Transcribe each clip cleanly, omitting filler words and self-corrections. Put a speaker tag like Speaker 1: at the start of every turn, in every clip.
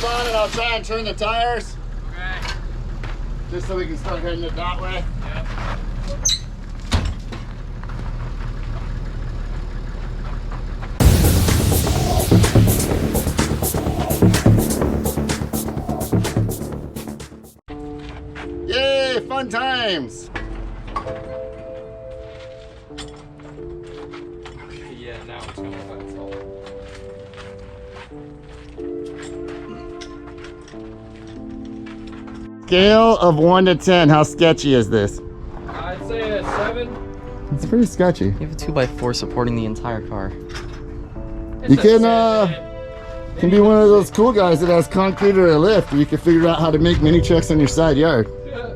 Speaker 1: hold on and I'll try and turn the tires.
Speaker 2: Okay.
Speaker 1: Just so we can start heading it that way.
Speaker 2: Yep.
Speaker 1: Yay, fun times.
Speaker 2: Okay, yeah, now it's coming by itself.
Speaker 1: Scale of 1 to 10, how sketchy is this?
Speaker 2: I'd say a 7.
Speaker 1: It's pretty sketchy.
Speaker 3: You have a 2x4 supporting the entire car.
Speaker 2: It's
Speaker 1: You
Speaker 2: a
Speaker 1: can
Speaker 2: 7.
Speaker 1: can be one of those cool guys that has concrete or a lift. You can figure out how to make mini trucks on your side yard.
Speaker 2: Yeah.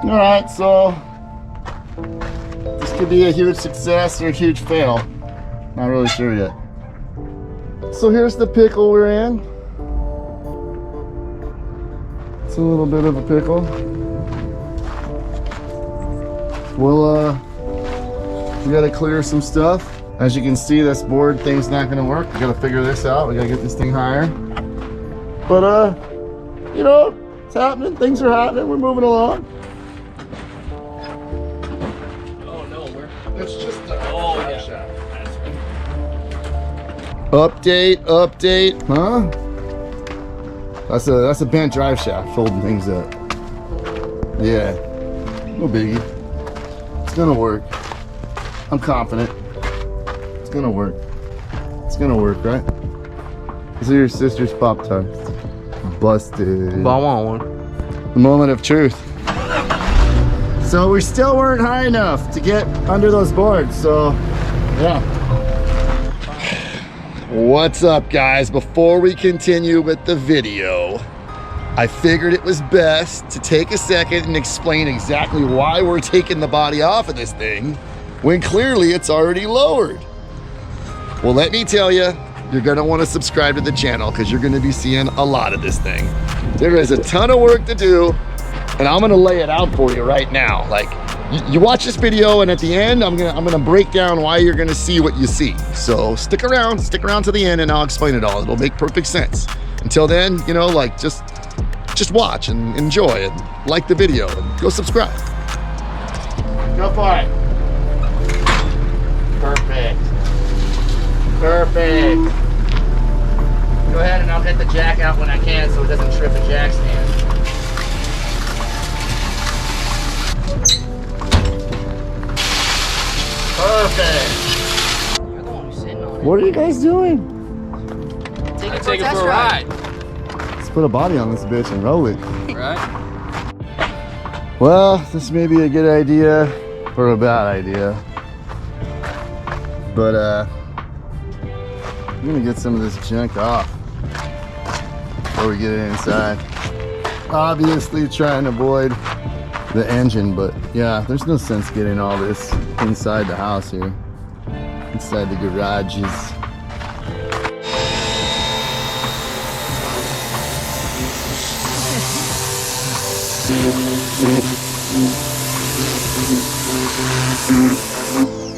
Speaker 1: All right, so this could be a huge success or a huge fail. Not really sure yet. So here's the pickle we're in. It's a little bit of a pickle. We gotta clear some stuff. As you can see, this board thing's not gonna work. We gotta figure this out. We gotta get this thing higher. But you know, it's happening. Things are happening. We're moving along.
Speaker 2: Oh no, we're.
Speaker 1: It's just the
Speaker 2: Oh yeah. That's right.
Speaker 1: update, huh? That's a bent drive shaft holding things up. Yeah, no biggie. It's gonna work. I'm confident. It's gonna work. It's gonna work, right? These are your sister's Pop-Tarts. Busted.
Speaker 3: But I want one.
Speaker 1: The moment of truth. So we still weren't high enough to get under those boards, so yeah. What's up, guys? Before we continue with the video, I figured it was best to take a second and explain exactly why we're taking the body off of this thing when clearly it's already lowered. Well, let me tell you, you're gonna wanna subscribe to the channel because you're gonna be seeing a lot of this thing. There is a ton of work to do, and I'm gonna lay it out for you right now. Like, you watch this video, and at the end, I'm gonna break down why you're gonna see what you see. So stick around to the end, and I'll explain it all. It'll make perfect sense. Until then, you know, like just watch and enjoy and like the video and go subscribe. Go for it. Perfect. Perfect. Go ahead and I'll get the jack out when I can so it doesn't trip a jack stand. Perfect.
Speaker 3: You're the one who's sitting on it.
Speaker 1: What are you guys doing?
Speaker 3: Take it
Speaker 2: Take it for a ride.
Speaker 1: Let's put a body on this bitch and roll it.
Speaker 2: Right?
Speaker 1: Well, this may be a good idea or a bad idea. But I'm gonna get some of this junk off before we get it inside. Obviously trying to avoid the engine, but yeah, there's no sense getting all this inside the house here, inside the garages.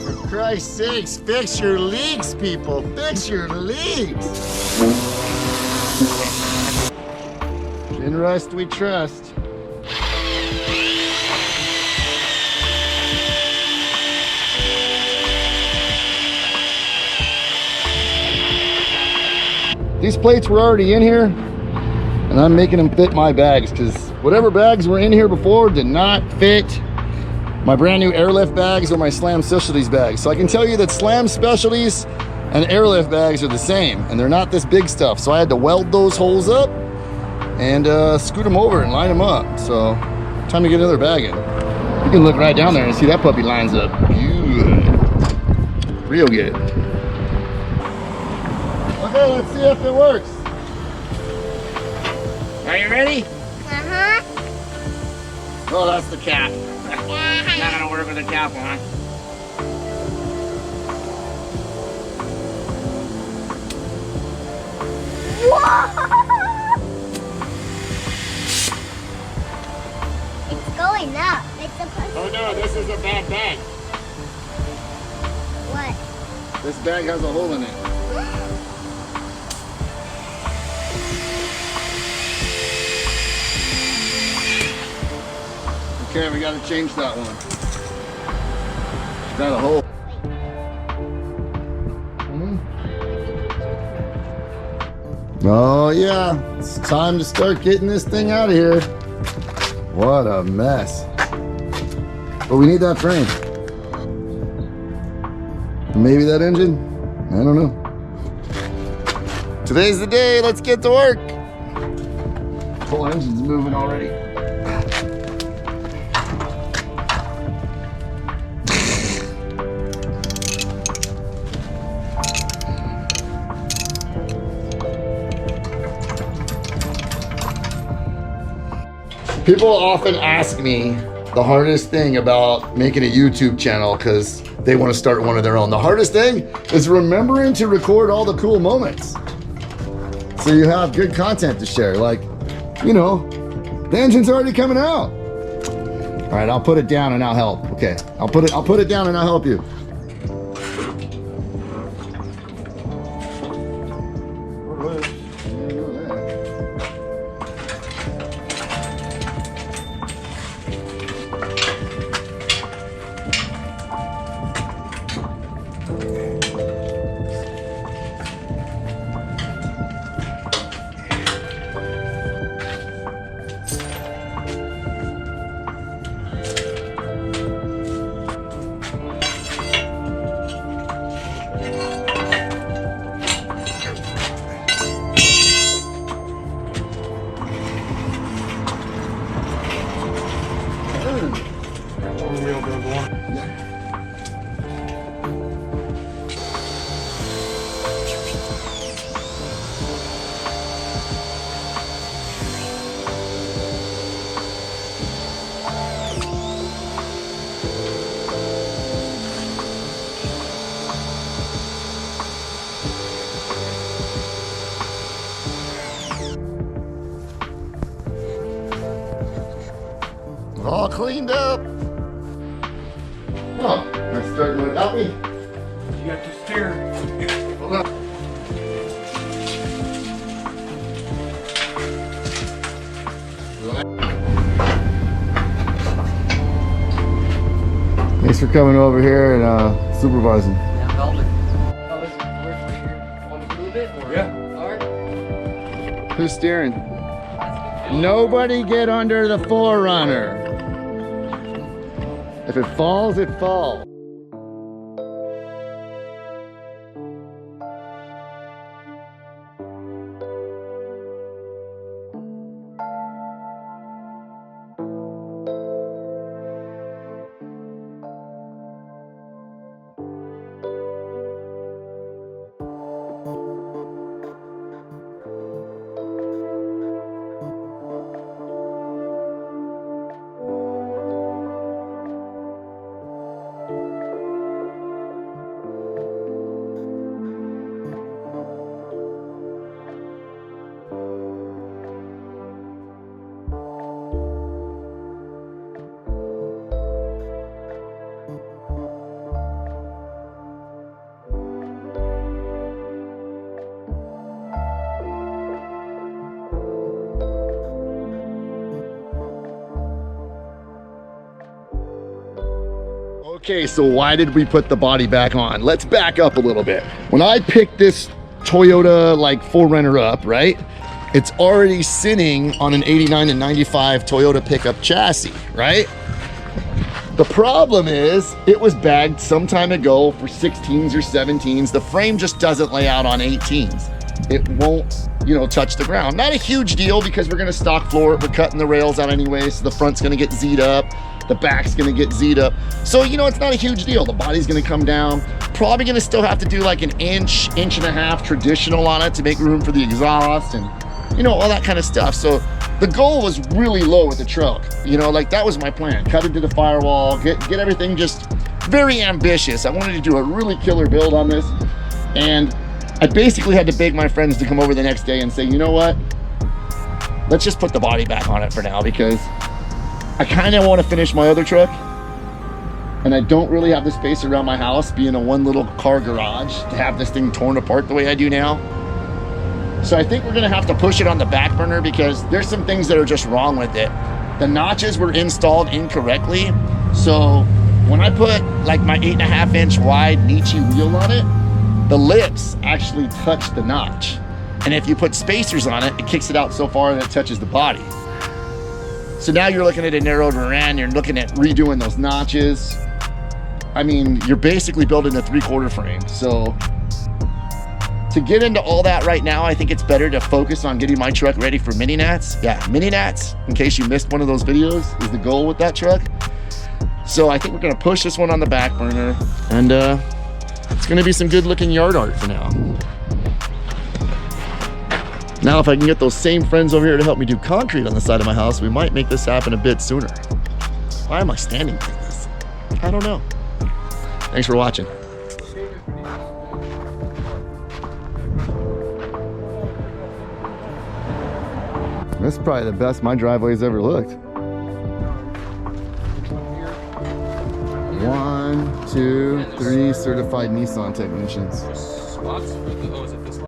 Speaker 1: For Christ's sakes, fix your leaks, people. Fix your leaks. In rust we trust. These plates were already in here, and I'm making them fit my bags because whatever bags were in here before did not fit my brand new airlift bags or my Slam Specialties bags. So I can tell you that Slam Specialties and airlift bags are the same, and they're not this big stuff. So I had to weld those holes up and scoot them over and line them up. So time to get another bag in. You can look right down there and see that puppy lines up good. Real good. Okay, let's see if it works. Are you ready?
Speaker 4: Uh-huh.
Speaker 1: Oh, that's the cap. Not gonna work with the cap on.
Speaker 4: It's going up. It's supposed to.
Speaker 1: Oh no, this is a bad bag.
Speaker 4: What?
Speaker 1: This bag has a hole in it. Okay, we gotta change that one. Got a hole. Oh yeah, it's time to start getting this thing out of here. What a mess. But we need that frame. Maybe that engine? I don't know. Today's the day, let's get to work. Whole engine's moving already. People often ask me the hardest thing about making a YouTube channel because they want to start one of their own. The hardest thing is remembering to record all the cool moments so you have good content to share. Like, you know, the engine's already coming out. All right, I'll put it down and I'll help. Okay, I'll put it down and I'll help you. All cleaned up. Oh, I'm starting without me.
Speaker 2: You got to steer.
Speaker 1: Hold on. Thanks for coming over here and supervising.
Speaker 3: Yeah, helping. Oh, this is where's here. Want to move it? Or?
Speaker 2: Yeah.
Speaker 3: All right.
Speaker 1: Who's steering? Nobody get under the 4Runner. If it falls, it falls. Okay, so why did we put the body back on? Let's back up a little bit. When I picked this Toyota like 4Runner up, right? It's already sitting on an 89 and 95 Toyota pickup chassis, right? The problem is it was bagged some time ago for 16s or 17s. The frame just doesn't lay out on 18s. It won't, you know, touch the ground. Not a huge deal because we're gonna stock floor it. We're cutting the rails out anyway, so the front's gonna get Z'd up. The back's gonna get Z'd up. So, you know, it's not a huge deal. The body's gonna come down. Probably gonna still have to do like an inch and a half traditional on it to make room for the exhaust and, you know, all that kind of stuff. So the goal was really low with the truck. You know, like that was my plan. Cut it to the firewall, get everything just very ambitious. I wanted to do a really killer build on this. And I basically had to beg my friends to come over the next day and say, you know what? Let's just put the body back on it for now because I kind of want to finish my other truck and I don't really have the space around my house being a one little car garage to have this thing torn apart the way I do now. So I think we're gonna have to push it on the back burner because there's some things that are just wrong with it. the notches were installed incorrectly. So when I put like my 8.5 inch wide Nietzsche wheel on it, the lips actually touch the notch. And if you put spacers on it, it kicks it out so far that it touches the body. So now you're looking at a narrowed rear end, you're looking at redoing those notches. I mean, you're basically building a 3/4 frame. So to get into all that right now, I think it's better to focus on getting my truck ready for mini nats. Yeah, mini nats, in case you missed one of those videos, is the goal with that truck. So I think we're gonna push this one on the back burner, and it's gonna be some good looking yard art for now. Now, if I can get those same friends over here to help me do concrete on the side of my house, we might make this happen a bit sooner. Why am I standing like this? I don't know. Thanks for watching. This is probably the best my driveway's ever looked. 1, 2, 3 certified Nissan technicians.
Speaker 5: Spots? Oh, is it this one?